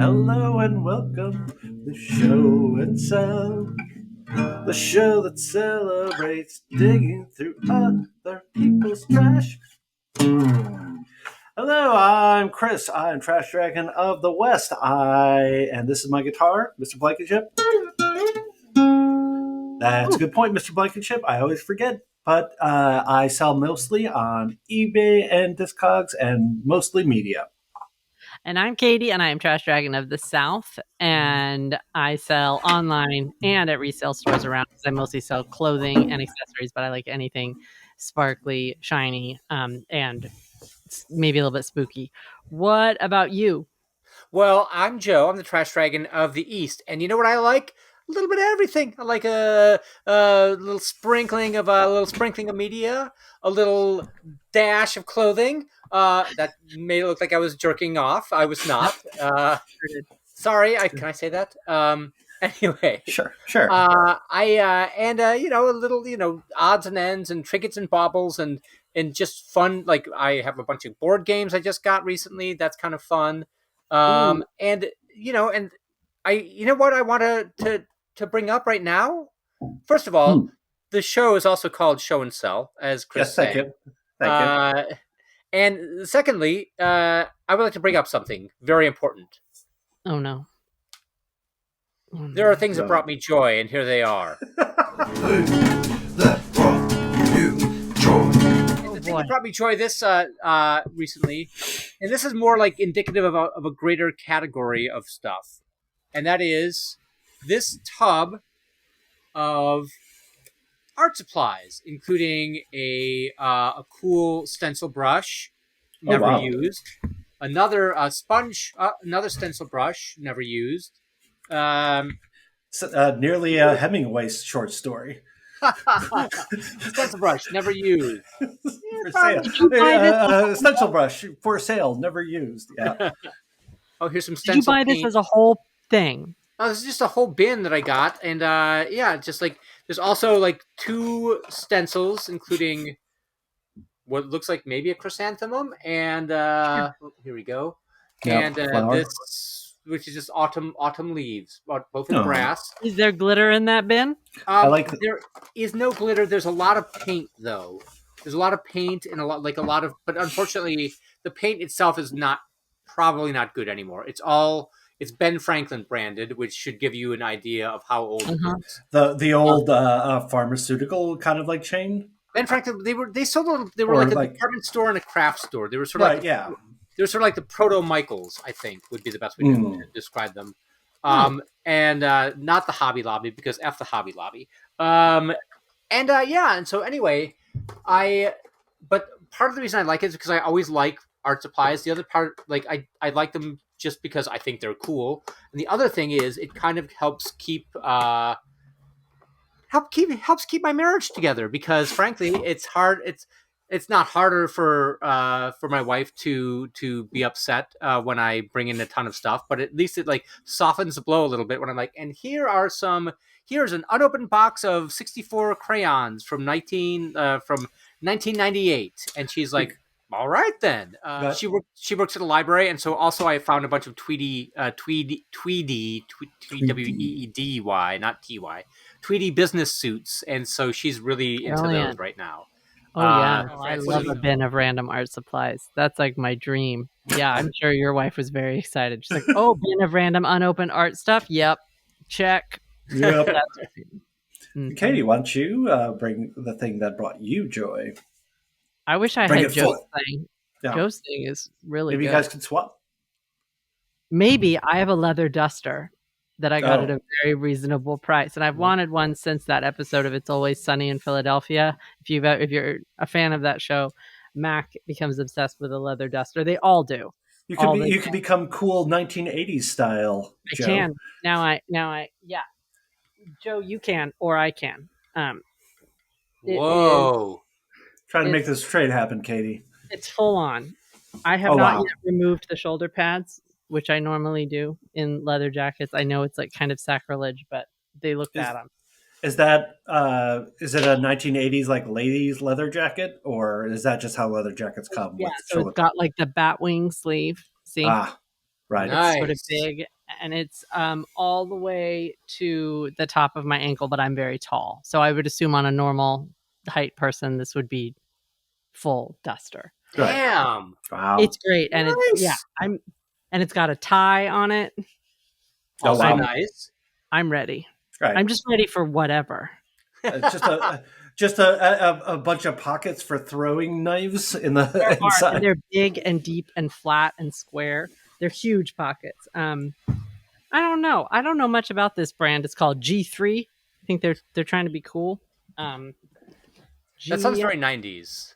Hello and welcome to Show and Sell, the show that celebrates digging through other people's trash. Hello, I'm Chris. I'm Trash Dragon of the West. And this is my guitar, Mr. Blankenship. That's a good point, Mr. Blankenship. I always forget, but I sell mostly on eBay and Discogs and mostly media. And I'm Katie, and I am Trash Dragon of the South, and I sell online and at resale stores around because I mostly sell clothing and accessories, but I like anything sparkly, shiny, and maybe a little bit spooky. What about you? Well, I'm Joe. I'm the Trash Dragon of the East, and you know what I like? A little bit of everything. I like a little sprinkling of media, a little dash of clothing. That made it look like I was jerking off. I was not. Sorry. Can I say that? Anyway. Sure. A little odds and ends and trinkets and baubles and just fun. Like I have a bunch of board games I just got recently. That's kind of fun. And what I want to bring up right now. First of all, the show is also called Show and Sell, as Chris said. Yes, thank you. And secondly, I would like to bring up something very important. Oh no. There are things that brought me joy, and here they are. That brought you joy. The thing that brought me joy this recently, and this is more like indicative of a greater category of stuff, and that is this tub of art supplies, including a cool stencil brush, never used, another sponge, another stencil brush, never used. Nearly a Hemingway short story. Stencil brush, never used. For sale. Stencil brush for sale, never used. Yeah. Oh, here's some Did stencil you buy paint. this as a whole thing? Oh, this is just a whole bin that I got, and just like there's also like 2 stencils, including what looks like maybe a chrysanthemum, and here we go, Yep, and this, which is just autumn leaves, both in brass. Is there glitter in that bin? There is no glitter. There's a lot of paint, though. There's a lot of paint and a lot of, but unfortunately, the paint itself is probably not good anymore. It's Ben Franklin branded, which should give you an idea of how old it is. The old pharmaceutical kind of like chain. Ben Franklin, they were like a department store and a craft store. They were sort of they were sort of like the proto Michaels, I think, would be the best way to describe them. And not the Hobby Lobby, because F the Hobby Lobby. And so anyway, but part of the reason I like it is because I always like art supplies. The other part, like I like them just because I think they're cool. And the other thing is it kind of helps keep my marriage together, because frankly, it's hard. It's not harder for my wife to be upset when I bring in a ton of stuff, but at least it like softens the blow a little bit when I'm like, and here's an unopened box of 64 crayons from 1998, and she's like, all right then. She works at a library, and so also I found a bunch of Tweedy, Tweedy, not Ty, Tweedy business suits, and so she's really into those right now. Oh yeah, I love a bin of random art supplies. That's like my dream. Yeah, I'm sure your wife was very excited. She's like, "Oh, bin of random unopened art stuff. Yep, check." Yep. Katie, why don't you bring the thing that brought you joy? I wish I had Joe's thing. Yeah. Joe's thing is really good. Maybe you guys could swap. Maybe. I have a leather duster that I got at a very reasonable price, and I've wanted one since that episode of It's Always Sunny in Philadelphia. If you're a fan of that show, Mac becomes obsessed with a leather duster. They all do. You could become cool 1980s style. I can now. Yeah, Joe, you can, or I can. Whoa! Trying to make this trade happen, Katie. It's full on. I have not yet removed the shoulder pads, which I normally do in leather jackets. I know it's like kind of sacrilege, but they look bad on. Is that is it a 1980s like ladies leather jacket, or is that just how leather jackets come? Yeah, so it's got like the bat wing sleeve. See? Right. Nice. Sort of big, and it's all the way to the top of my ankle, but I'm very tall. So I would assume on a normal height person, this would be full duster. Right. Damn. Wow. It's great. And Nice. and it's got a tie on it. Oh, Also wow. nice. I'm ready. Right. I'm just ready for whatever. Just a bunch of pockets for throwing knives in the And inside. they're big and deep and flat and square. They're huge pockets. I don't know. I don't know much about this brand. It's called G3. I think they're trying to be cool. That sounds very 90s.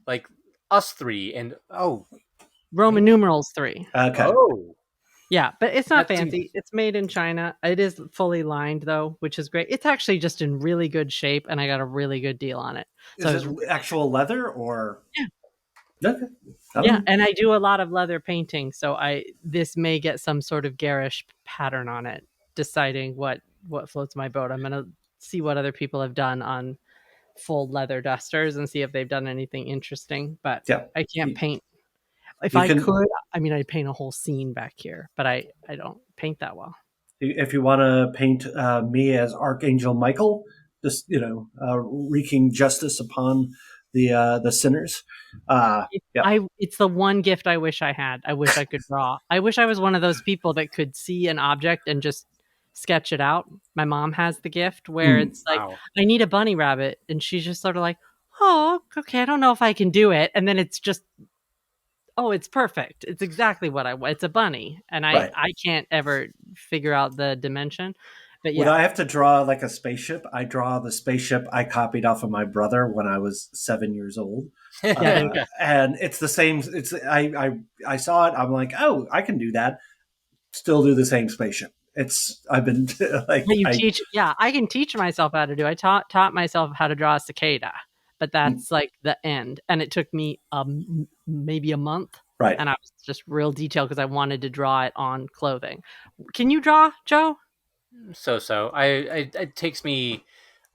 Like us three and Roman numerals 3. Okay. oh. Yeah, but it's not That seems- fancy. It's made in China. It is fully lined though, which is great. It's actually just in really good shape, and I got a really good deal on it. So Is it actual leather or? Yeah. Okay. yeah, and I do a lot of leather painting, so this may get some sort of garish pattern on it, deciding what floats my boat. I'm gonna see what other people have done on full leather dusters and see if they've done anything interesting. But Yeah. I can't paint. If You I can- could, I mean, I'd paint a whole scene back here, but I don't paint that well. If you want to paint me as Archangel Michael, just wreaking justice upon the sinners. Yeah. It's the one gift I wish I had. I wish I could draw. I wish I was one of those people that could see an object and just sketch it out. My mom has the gift where it's like, Wow. I need a bunny rabbit, and she's just sort of like, oh, okay, I don't know if I can do it, and then it's just, oh, it's perfect. It's exactly what I want. It's a bunny, and Right. I can't ever figure out the dimension. But When yeah, I have to draw like a spaceship, I draw the spaceship I copied off of my brother when I was 7 years old. And it's the same. It's I saw it. I'm like, oh, I can do that. Still do the same spaceship. I've been like, But I can teach myself how to do. I taught myself how to draw a cicada, but that's like the end. And it took me maybe a month. right. And I was just real detailed because I wanted to draw it on clothing. Can you draw, Joe? So. It takes me.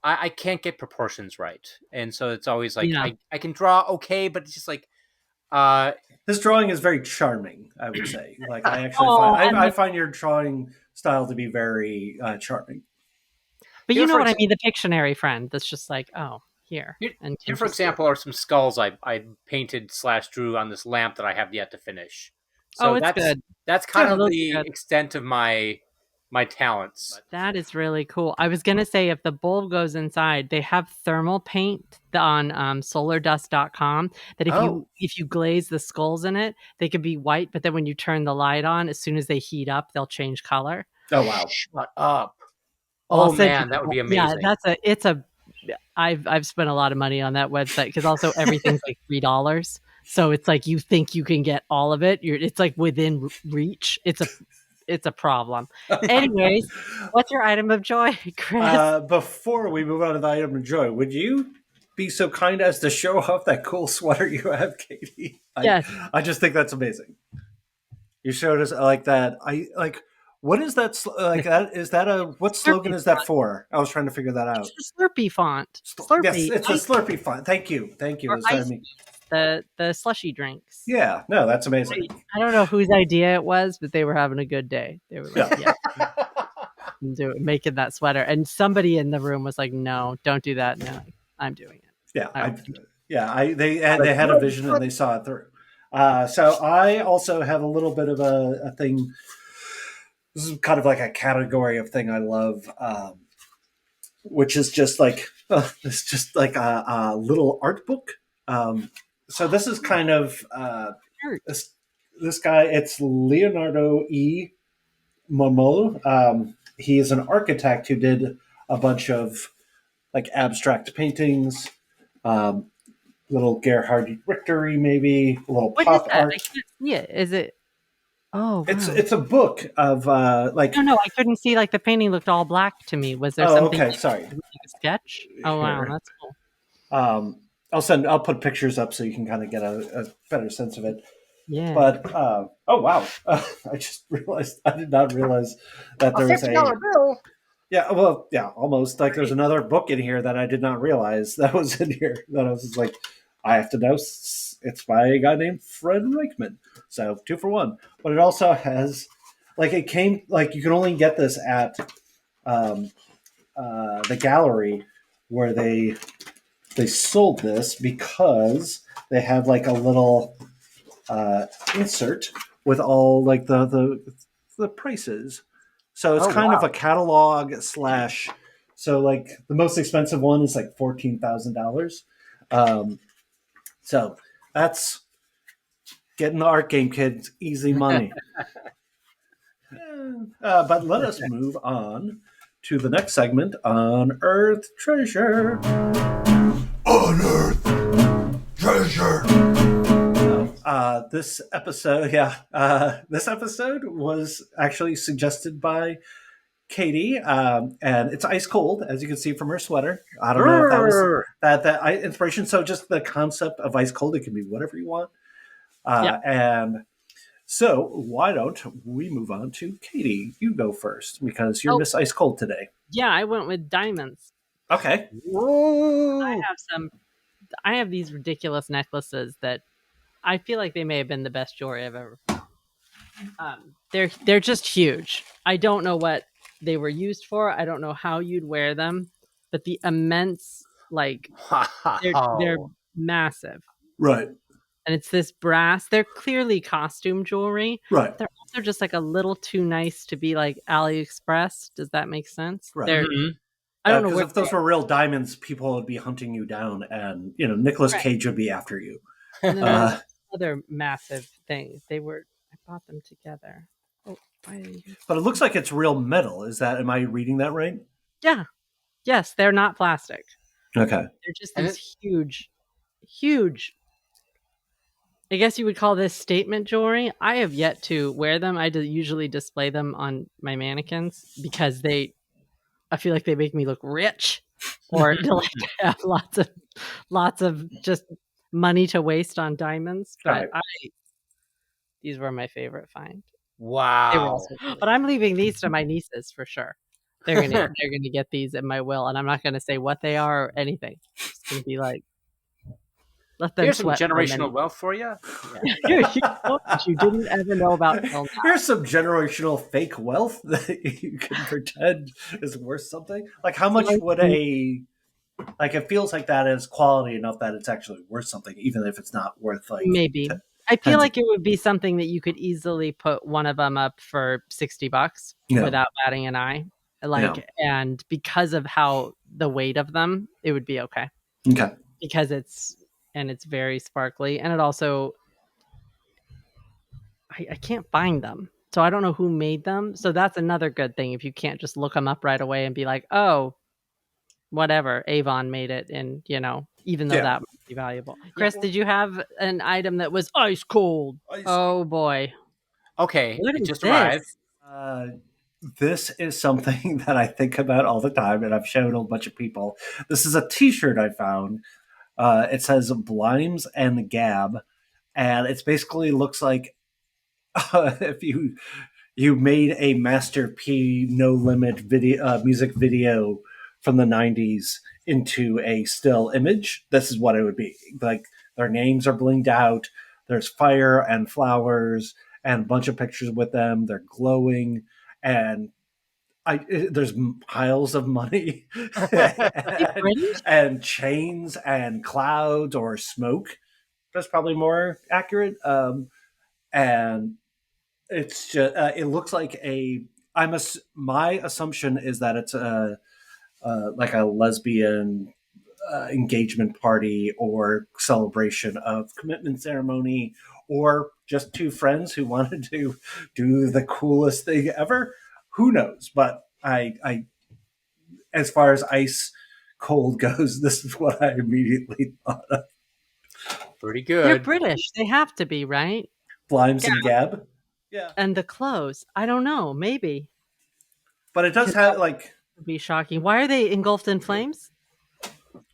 I can't get proportions right, and so it's always like Yeah. I can draw okay, but it's just like His drawing is very charming, I would say. Like I actually I find your drawing style to be very charming. But Here, you know for what I ex- mean? The Pictionary friend that's just like, oh, here. And Here, for example, are some skulls I painted / drew on this lamp that I have yet to finish. So Oh, it's good. That's kind Yeah, of those the are good. extent of my talents. That is really cool. I was going to say, if the bulb goes inside, they have thermal paint on solardust.com that if you glaze the skulls in it, they could be white, but then when you turn the light on, as soon as they heat up, they'll change color. Oh wow! Shut up! I'll Oh send man, you- that would be amazing. Yeah, I've spent a lot of money on that website because also everything's like $3. So it's like you think you can get all of it. It's like within reach. It's a problem. Anyways, what's your item of joy, Chris? Before we move on to the item of joy, would you be so kind as to show off that cool sweater you have, Katie? Yes. I just think that's amazing. You showed us like that. What is that? Like that? Is that what slogan is that for? I was trying to figure that out. It's the Slurpee font. Slurpee. Yes, it's a Slurpee font. Thank you. Or That's what I mean. the slushy drinks. Yeah, no, that's amazing. I don't know whose idea it was, but they were having a good day. They were like, making that sweater. And somebody in the room was like, no, don't do that. No, I'm doing it. Yeah, they had a vision and they saw it through. So I also have a little bit of a thing. This is kind of like a category of thing I love, which is just like it's just like a little art book. So this is kind of this guy. It's Leonardo E. Momolo. He is an architect who did a bunch of like abstract paintings, little Gerhard Richter, maybe a little What pop is that? art. I can't see it. Is it? Oh, wow. It's a book of like. No, I couldn't see. Like the painting looked all black to me. Was there Oh, something? okay, sorry. Like a sketch. Oh wow, Here. that's cool. I'll put pictures up so you can kind of get a better sense of it. Yeah. But oh wow, I just realized I did not realize that there was a bill. yeah, well, yeah, almost like there's another book in here that I did not realize that was in here. That I was just like, I have to know it's by a guy named Fred Reichman. So 2 for 1. But it also has, like, it came, like, you can only get this at um, the gallery where they sold this because they have like a little insert with all like the prices. So it's kind of a catalog slash. So like the most expensive one is like $14,000. So that's getting the art game, kids, easy money. But let us move on to the next segment, Unearthed Treasure. Unearthed Treasure. This episode, this episode was actually suggested by Katie, and it's ice cold, as you can see from her sweater. I don't know if that was that inspiration. So just the concept of ice cold, it can be whatever you want. And so why don't we move on to Katie? You go first because you're Miss Ice Cold today. Yeah, I went with diamonds. Okay. Whoa. I have these ridiculous necklaces that I feel like they may have been the best jewelry I've ever. They're just huge. I don't know what they were used for. I don't know how you'd wear them, but the immense, like, they're massive. Right. And it's this brass. They're clearly costume jewelry. Right. They're also just like a little too nice to be like AliExpress. Does that make sense? Right. I don't know. Because if those were real diamonds, people would be hunting you down, and Nicolas Cage would be after you. And then other massive thing. I bought them together. Oh, but it looks like it's real metal. Am I reading that right? Yeah. Yes, they're not plastic. Okay. They're just these huge. I guess you would call this statement jewelry. I have yet to wear them. I usually display them on my mannequins because I feel like they make me look rich, or to like have lots of just money to waste on diamonds. But these were my favorite find. Wow! But I'm leaving these to my nieces for sure. They're gonna get these in my will, and I'm not gonna say what they are or anything. It's gonna be like, let them. Here's some generational wealth for you. You didn't ever know about. Here's some generational fake wealth that you can pretend is worth something. Like, how much would it feels like that is quality enough that it's actually worth something, even if it's not worth like maybe. I feel like it would be something that you could easily put one of them up for $60 without batting an eye. And because of how the weight of them, it would be okay. Okay. Because it's very sparkly, and it also I can't find them, so I don't know who made them. So that's another good thing if you can't just look them up right away and be like, oh, whatever, Avon made it, and even though that might be valuable. Chris, did you have an item that was ice cold? Oh boy. Okay, it just arrived. This is something that I think about all the time, and I've shown a bunch of people. This is a T-shirt I found. It says Blimes and Gab, and it basically looks like if you made a Master P No Limit video music video from the 90s into a still image. This is what it would be. Like, their names are blinged out. There's fire and flowers and a bunch of pictures with them. They're glowing, and there's piles of money and chains and clouds or smoke. That's probably more accurate. And it's just it looks like my assumption is that it's like a lesbian engagement party or celebration of commitment ceremony, or just two friends who wanted to do the coolest thing ever. Who knows? But I as far as ice cold goes, this is what I immediately thought of. Pretty good. They're British. They have to be, right? Blimes and Gab. Yeah. And the clothes. I don't know. Maybe. But it does have like. Would be shocking. Why are they engulfed in flames?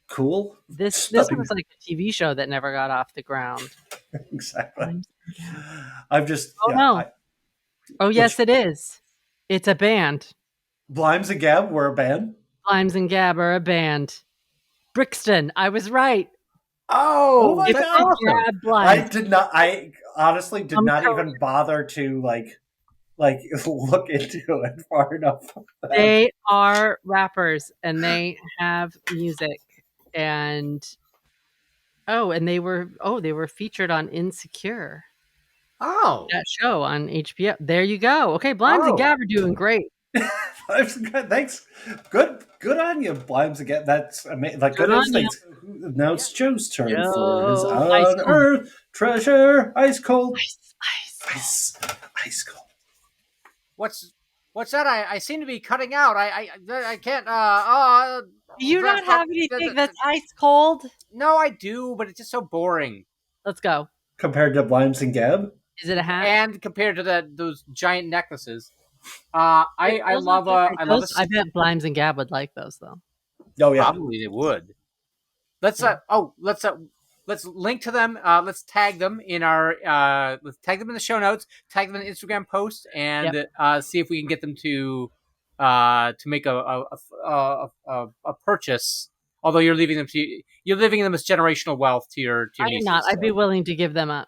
Cool. This was like a TV show that never got off the ground. Exactly. I'm just. Oh no. Yes, it is. It's a band. Blimes and Gab were a band? Blimes and Gab are a band. Brixton. I was right. Oh my If god! I awesome. grab I blinds, did not. I honestly did I'm not sorry. even bother to like look into it far enough. They are rappers and they have music and they were featured on Insecure, Oh. that show on HBO. There you go. Okay, Blimes and Oh. Gab are doing great. Thanks. Good on you, Blimes again. That's amazing. Like Good good on you. instincts. Now it's Joe's turn for his Joe, ice cold. unearthed treasure. Ice cold. Ice. Ice cold. What's that? I seem to be cutting out. I can't. Do you not have anything that's ice cold? No, I do, but it's just so boring. Let's go. Compared to Blimes and Gab. Is it a hat? And compared to those giant necklaces, I love I a bet Blimes and Gab would like those though. Oh yeah. Probably they would. Let's link to them. Let's tag them in our let's tag them in the show notes. Tag them in the Instagram post and see if we can get them to make a purchase. Although you're leaving them as generational wealth to your I am nieces. not. I'd be willing to give them up.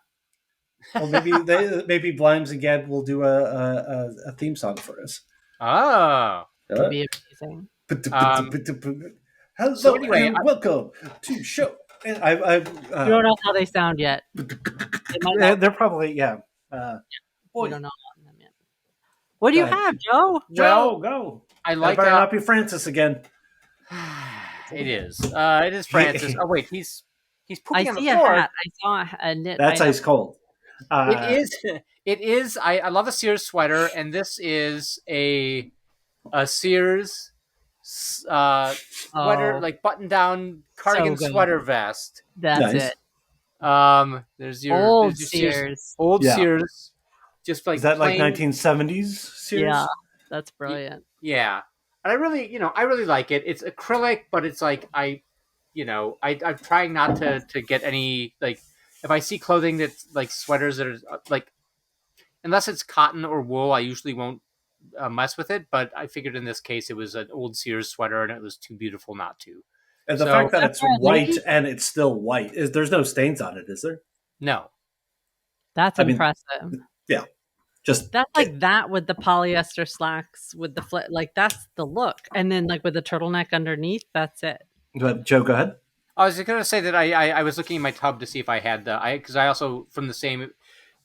Well, maybe Blimes and Gab will do a theme song for us. Oh, It'd be amazing. Hello So anyway, and welcome to show. And You don't know how they sound yet. they're probably We don't know them yet. What do you have, Joe? Joe, go. I like better not be Francis again. It is. It is Francis. Oh wait, he's I pooping on the see a floor. hat. I saw a knit. That's item. ice cold. It is. It is. I love a Sears sweater, and this is a Sears sweater, like button down cardigan So good. sweater vest. That's Nice. it. There's your Old Sears. Sears. Old Yeah. Sears. Just like Is that plain, like 1970s Sears? Yeah, that's brilliant. Yeah, and I really like it. It's acrylic, but it's like I'm trying not to get any like if I see clothing that's like sweaters that are like unless it's cotton or wool, I usually won't mess with it. But I figured in this case it was an old Sears sweater and it was too beautiful not to. And the fact that it's white and it's still white there's no stains on it, is there? No, That's impressive. Yeah. Just That's like that with the polyester slacks with the like that's the look, and then like with the turtleneck underneath. That's it. Joe, go ahead. I was going to say that I was looking in my tub to see if I had because I also from the same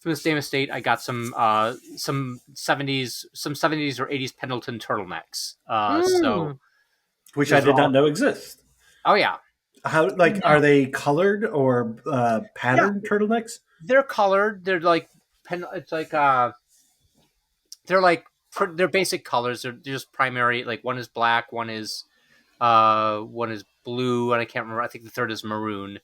estate I got some 70s or 80s Pendleton turtlenecks. So which I did not know exist. Oh yeah. How are they colored or patterned turtlenecks? They're colored. They're like it's like they're basic colors. They're just primary. Like one is black, one is blue, and I can't remember. I think the third is maroon.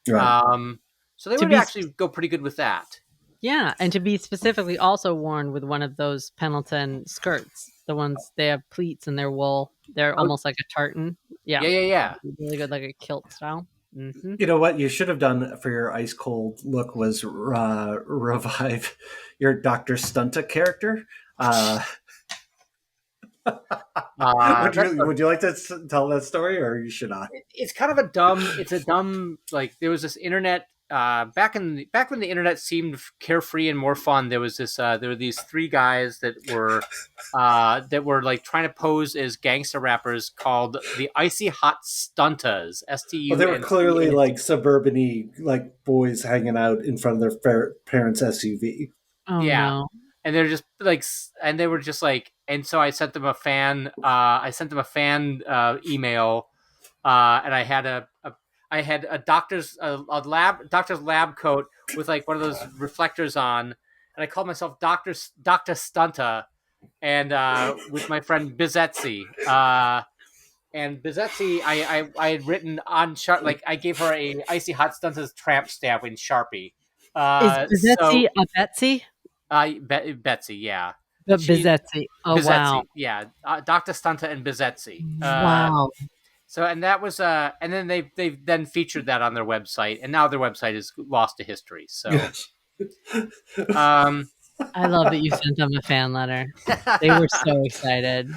Right. So they would actually go pretty good with that. Yeah, and to be specifically also worn with one of those Pendleton skirts, the ones they have pleats in their wool. They're almost like a tartan. Yeah. Really good, like a kilt style. Mm-hmm. You know what you should have done for your ice cold look was revive your Dr. Stunta character. Would you like to tell that story, or you should not? It's kind of a dumb. Like there was this internet back when the internet seemed carefree and more fun. There was this. There were these three guys that were like trying to pose as gangster rappers called the Icy Hot Stuntas. STU. Well, they were clearly like suburban-y, like boys hanging out in front of their parents' SUV. Oh, yeah. No. And they're just like, and they were just like, and so I sent them a fan. Email, and I had a doctor's lab coat with like one of those reflectors on, and I called myself Dr. Stunta, and with my friend Bizetsy. And Bizetsy, I had written on like I gave her a Icy Hot Stunta's tramp stamp in Sharpie. Is Bizetsy a Betsy? Betsy, yeah. Bizetsy. Oh, Bizetsy, wow. Yeah. Dr. Stunta and Bizetsy. Wow. So, and that was, and then they then featured that on their website, and now their website is lost to history. So, yes. I love that you sent them a fan letter. They were so excited.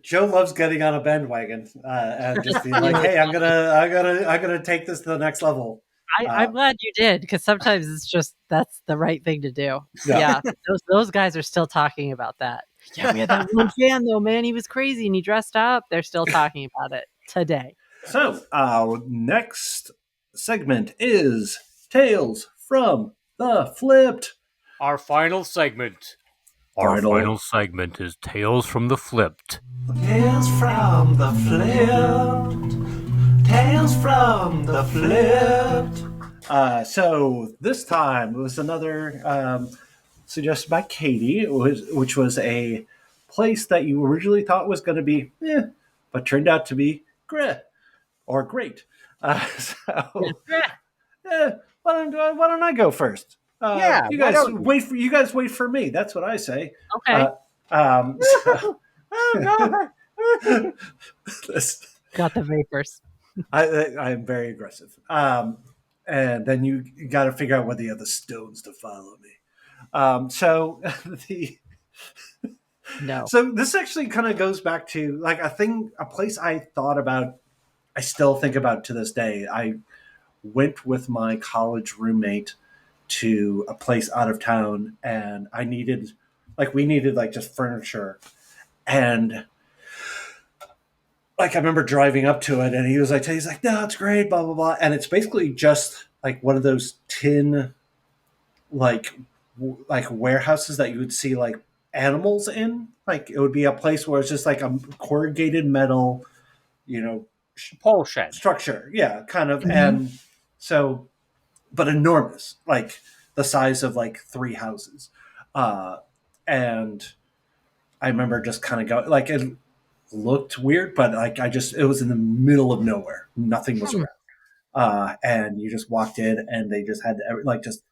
Joe loves getting on a bandwagon and just being like, "Hey, I'm gonna take this to the next level." I'm glad you did, because sometimes it's just that's the right thing to do. Yeah, those guys are still talking about that. Yeah, we had that one fan though, man. He was crazy and he dressed up. They're still talking about it today. So our next segment is Tales from the Flypt. Our final segment. Our final segment is Tales from the Flypt. Tales from the Flypt. Tales from the Flypt. So this time it was another suggested by Katie, which was a place that you originally thought was going to be, but turned out to be Greh or great. So why don't I go first? You guys wait for me. That's what I say. Okay. Got the vapors. I am very aggressive. And then you got to figure out whether you have the stones to follow me. So this actually kind of goes back to like a place I thought about. I still think about to this day. I went with my college roommate to a place out of town, and we needed just furniture, and like I remember driving up to it, and he's like, no, it's great, blah blah blah, and it's basically just like one of those tin like warehouses that you would see like animals in. Like it would be a place where it's just like a corrugated metal, pole shed structure, kind of. And so, but enormous, like the size of like 3 houses. And I remember just kind of going, like it looked weird, but like it was in the middle of nowhere, nothing was around, and you just walked in and they just had like just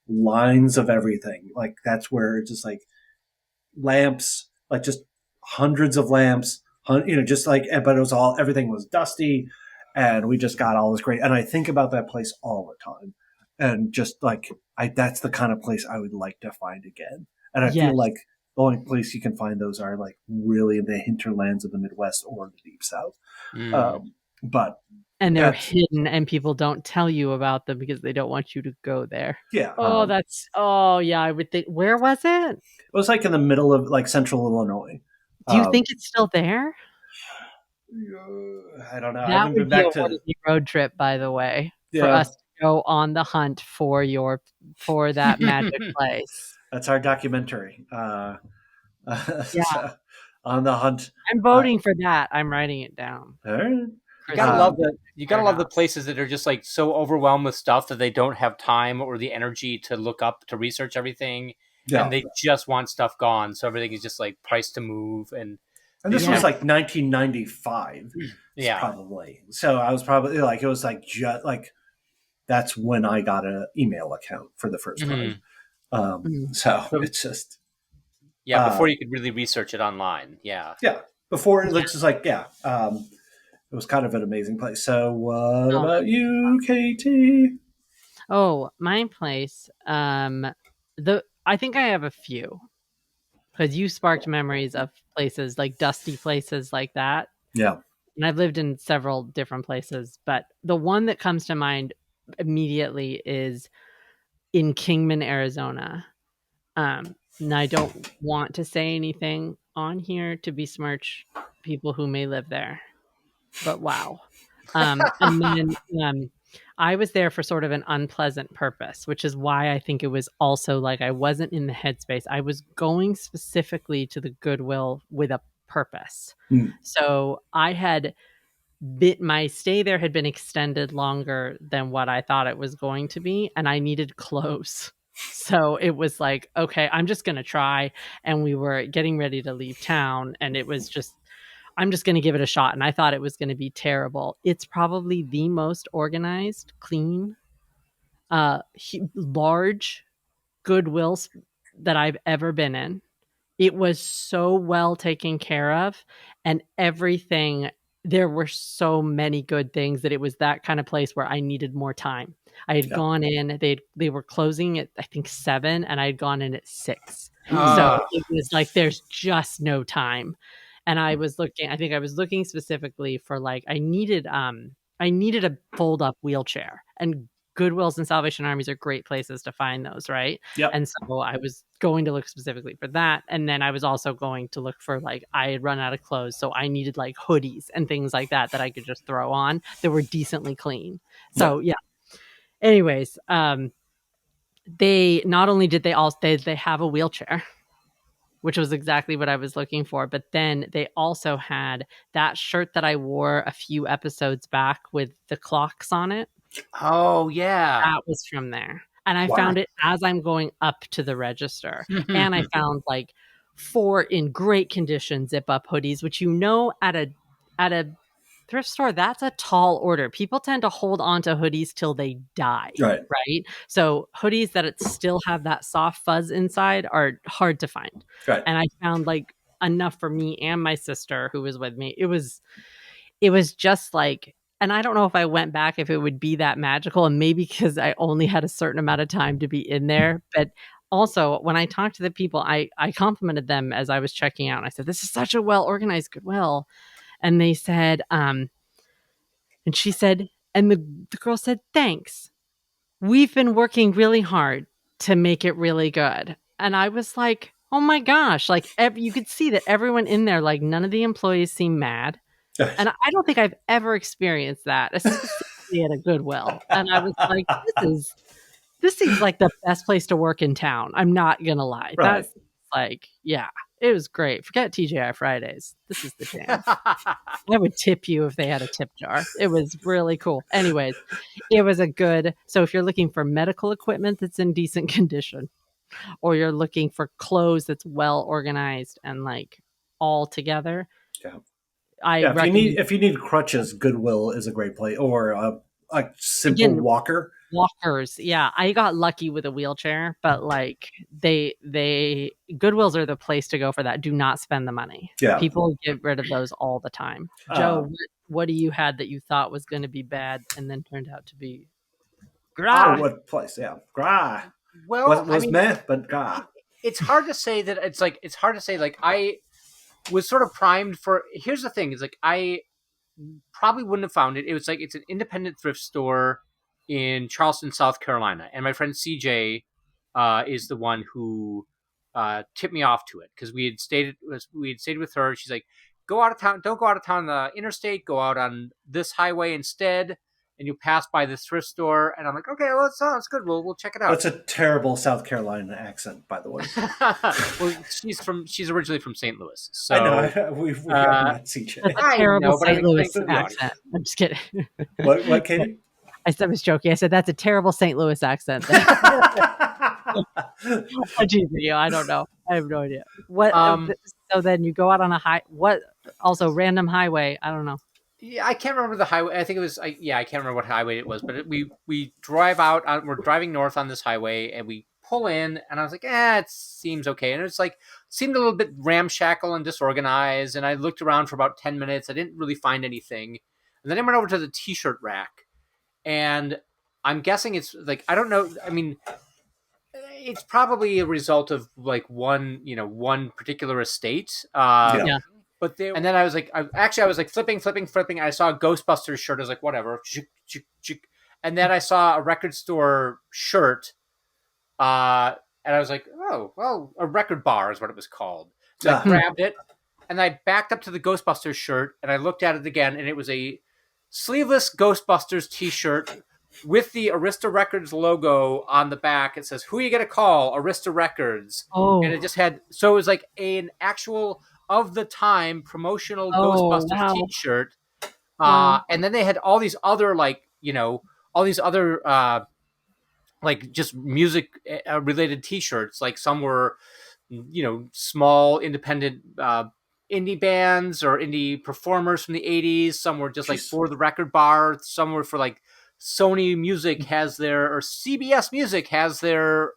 lines of everything. Like that's where it's just like lamps, like just hundreds of lamps, just like, but everything was dusty, and we just got all this great. And I think about that place all the time, and just like that's the kind of place I would like to find again. And I feel like the only place you can find those are like really in the hinterlands of the Midwest or the Deep South. And they're hidden, and people don't tell you about them because they don't want you to go there. Yeah. I would think. Where was it? It was like in the middle of like central Illinois. Do you think it's still there? I don't know. That I haven't been back to the road trip, by the way, for us to go on the hunt for that magic place. That's our documentary. So, on the hunt. I'm voting for that. I'm writing it down. All right. You gotta love the places that are just like so overwhelmed with stuff that they don't have time or the energy to look up to research everything, and they just want stuff gone. So everything is just like priced to move. And this was like 1995, probably. So I was probably like, it was like just like that's when I got an email account for the first time. So it's just before you could really research it online. Before it looks just like it was kind of an amazing place. So what about you, Katie? Oh, my place. I think I have a few, because you sparked memories of places like dusty places like that. Yeah. And I've lived in several different places, but the one that comes to mind immediately is in Kingman, Arizona. And I don't want to say anything on here to besmirch people who may live there. But wow. And then I was there for sort of an unpleasant purpose, which is why I think it was also like I wasn't in the headspace. I was going specifically to the Goodwill with a purpose. So my stay there had been extended longer than what I thought it was going to be, and I needed clothes. So it was like, okay, I'm just going to try. And we were getting ready to leave town, and it was just, I'm just going to give it a shot. And I thought it was going to be terrible. It's probably the most organized, clean, large Goodwill that I've ever been in. It was so well taken care of, and everything. There were so many good things that it was that kind of place where I needed more time. I had gone in, they were closing at I think 7, and I had gone in at 6. So it was like there's just no time. And I was looking specifically for like I needed a fold up wheelchair, and Goodwills and Salvation Armies are great places to find those, right? Yep. And so I was going to look specifically for that. And then I was also going to look for, like, I had run out of clothes. So I needed like hoodies and things like that I could just throw on that were decently clean. So yeah. Anyways, they not only did they have a wheelchair, which was exactly what I was looking for, but then they also had that shirt that I wore a few episodes back with the clocks on it. Oh yeah, that was from there. And I found it as I'm going up to the register. And I found like 4 in great condition zip up hoodies, which, at a thrift store, that's a tall order. People tend to hold on to hoodies till they die. Right. So hoodies that still have that soft fuzz inside are hard to find. Right. And I found like enough for me and my sister who was with me. It was just like, and I don't know if I went back, if it would be that magical, and maybe because I only had a certain amount of time to be in there. But also, when I talked to the people, I complimented them as I was checking out. And I said, this is such a well-organized Goodwill. And they said, and she said, and the girl said, thanks. We've been working really hard to make it really good. And I was like, oh my gosh, like you could see that everyone in there, like none of the employees seemed mad. And I don't think I've ever experienced that, especially at a Goodwill. And I was like, this seems like the best place to work in town. I'm not going to lie. Right. That's like, yeah, it was great. Forget TGI Fridays. This is the jam. I would tip you if they had a tip jar. It was really cool. Anyways, it was so if you're looking for medical equipment that's in decent condition, or you're looking for clothes that's well organized and like all together. Yeah. If you need crutches, Goodwill is a great place, or a simple walker. Walkers, yeah. I got lucky with a wheelchair, but like Goodwills are the place to go for that. Do not spend the money. Yeah, people get rid of those all the time. Joe, what do you had that you thought was going to be bad and then turned out to be? Greh. Oh, what place? Yeah, Greh. Well, was meh, but Greh. It's hard to say that. It's hard to say. Like I was sort of primed for. Here's the thing: is like I probably wouldn't have found it. It was like it's an independent thrift store in Charleston, South Carolina, and my friend CJ is the one who tipped me off to it because we had stayed with her. She's like, "Go out of town. Don't go out of town on the interstate. Go out on this highway instead." And you pass by this thrift store, and I'm like, okay, well, it sounds good. We'll check it out. That's a terrible South Carolina accent, by the way. Well, she's originally from St. Louis. So I know. We've met CJ. That's a terrible St. Louis accent. I'm just kidding. What, Katie? I was joking. I said that's a terrible St. Louis accent. I don't know. I have no idea. What? So then you go out on a also random highway. I don't know. Yeah, I can't remember the highway. I think it was. I can't remember what highway it was. But we drive out. We're driving north on this highway, and we pull in. And I was like, it seems okay. And it's like seemed a little bit ramshackle and disorganized. And I looked around for about 10 minutes. I didn't really find anything. And then I went over to the T-shirt rack, and I'm guessing it's like I don't know. I mean, it's probably a result of like one particular estate. Yeah. But and then I was like, I was like flipping. And I saw a Ghostbusters shirt. I was like, whatever. And then I saw a record store shirt. And I was like, oh, well, a record bar is what it was called. So I grabbed it and I backed up to the Ghostbusters shirt and I looked at it again. And it was a sleeveless Ghostbusters t-shirt with the Arista Records logo on the back. It says, who are you going to call? Arista Records. Oh. And it just had, so it was like an actual of the time promotional Ghostbusters t-shirt. And then they had all these other like just music related t-shirts. Like some were, small independent indie bands or indie performers from the 80s. Some were just like for the record bar. Some were for like Sony Music has or CBS Music has their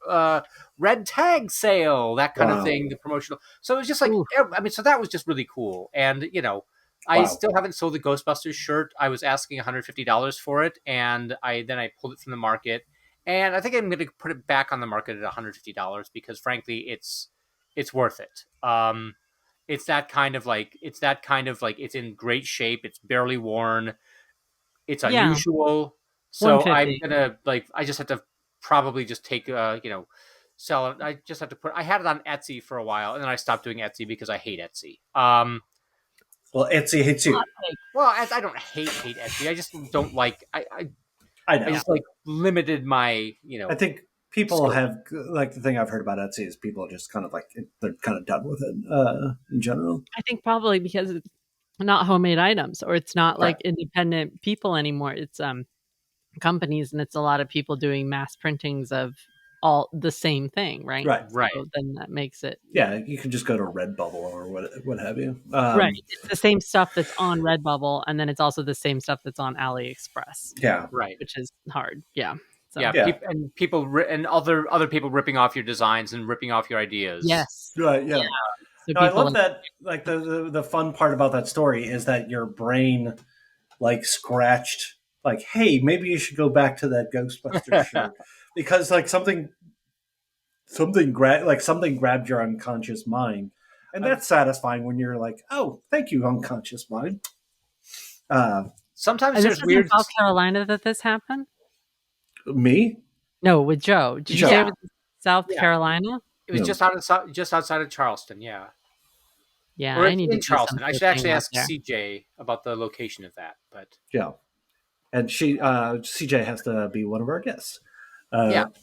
red tag sale, that kind of thing, the promotional. So it was just like, so that was just really cool. And, I still haven't sold the Ghostbusters shirt. I was asking $150 for it. And I pulled it from the market. And I think I'm going to put it back on the market at $150 because frankly, it's worth it. It's that kind of like, it's in great shape. It's barely worn. It's unusual. So I'm 150. gonna I just have to probably just take sell it. I just have to I had it on Etsy for a while, and then I stopped doing Etsy because I hate Etsy. Well, Etsy hates you. Well, I don't hate Etsy. I just don't like. I know. I just limited my. I think people scope. have the thing I've heard about Etsy is people are just kind of they're kind of done with it in general. I think probably because it's not homemade items, or it's not Right. independent people anymore. It's companies, and it's a lot of people doing mass printings of all the same thing, right? Right. So then that makes it You can just go to Redbubble or what have you. right. It's the same stuff that's on Redbubble, and then it's also the same stuff that's on AliExpress. Yeah. Right. Which is hard. Yeah. So. Yeah. People and other people ripping off your designs and ripping off your ideas. Yes. Right. Yeah. So No, I love that. The fun part about that story is that your brain scratched hey, maybe you should go back to that Ghostbusters show because something grabbed your unconscious mind, and that's satisfying when you're oh, thank you, unconscious mind. Sometimes and there's this weird. in South Carolina that this happened. Me? No, with Joe. Did you say it was South Carolina? It was just outside of Charleston. Yeah. Yeah, Or I need in to Charleston. I should actually ask there. CJ about the location of that. But Yeah. And CJ has to be one of our guests. Soon.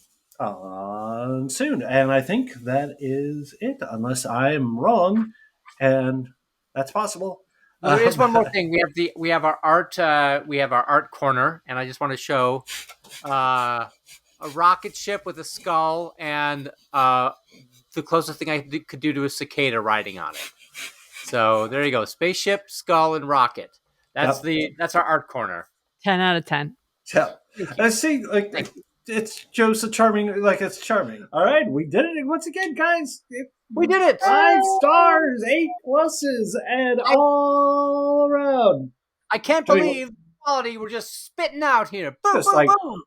And I think that is it, unless I'm wrong, and that's possible. Well, there's one more thing. We have our art corner, and I just want to show a rocket ship with a skull and the closest thing I could do to a cicada riding on it. So there you go, spaceship, skull, and rocket. That's our art corner. 10 out of 10. Yeah. I see. It's Joe's charming. It's charming. All right, we did it once again, guys. We did it. 5 stars, 8 pluses, and all around. I can't believe the quality we're just spitting out here. Boom, Just boom, boom.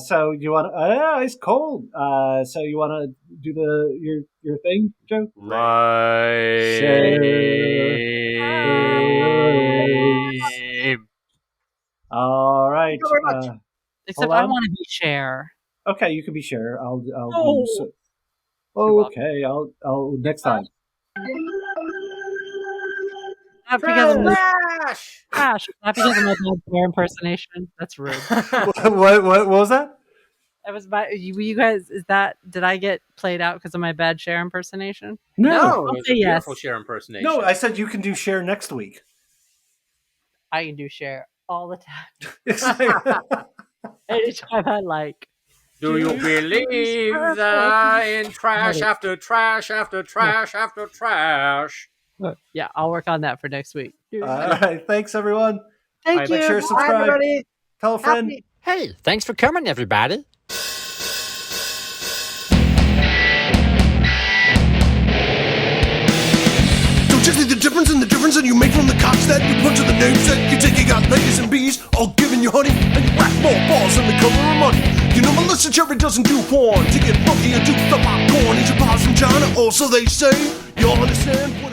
So you want? It's cold. So you want to do your thing, Joe? All right. Thank you very much. Except I want to be Cher. Okay, you can be sure. I'll Oh. do so. You're Okay, I'll next time. Not because of my Trash. trash. Not because of my bad Cher impersonation. That's rude. What was that? That was my. You guys, did I get played out because of my bad Cher impersonation? No, I'll it was say a yes. beautiful Cher impersonation. No, I said you can do share next week. I can do Cher all the time. It's like- Anytime I like. Do you believe that in trash after trash after trash after trash? Yeah, I'll work on that for next week. All right, thanks everyone. Thank Make you. sure to Bye, subscribe. everybody. Tell a friend. Hey, thanks for coming, everybody. Don't you see the difference in the difference that you make from the cocks that you put to the names that you take? You got ladies and bees all giving you honey, and you whack more balls than the color of money. You know Melissa Cherry doesn't do porn. To get funky and do the popcorn, eat your pies from China, or so they say. You'll understand when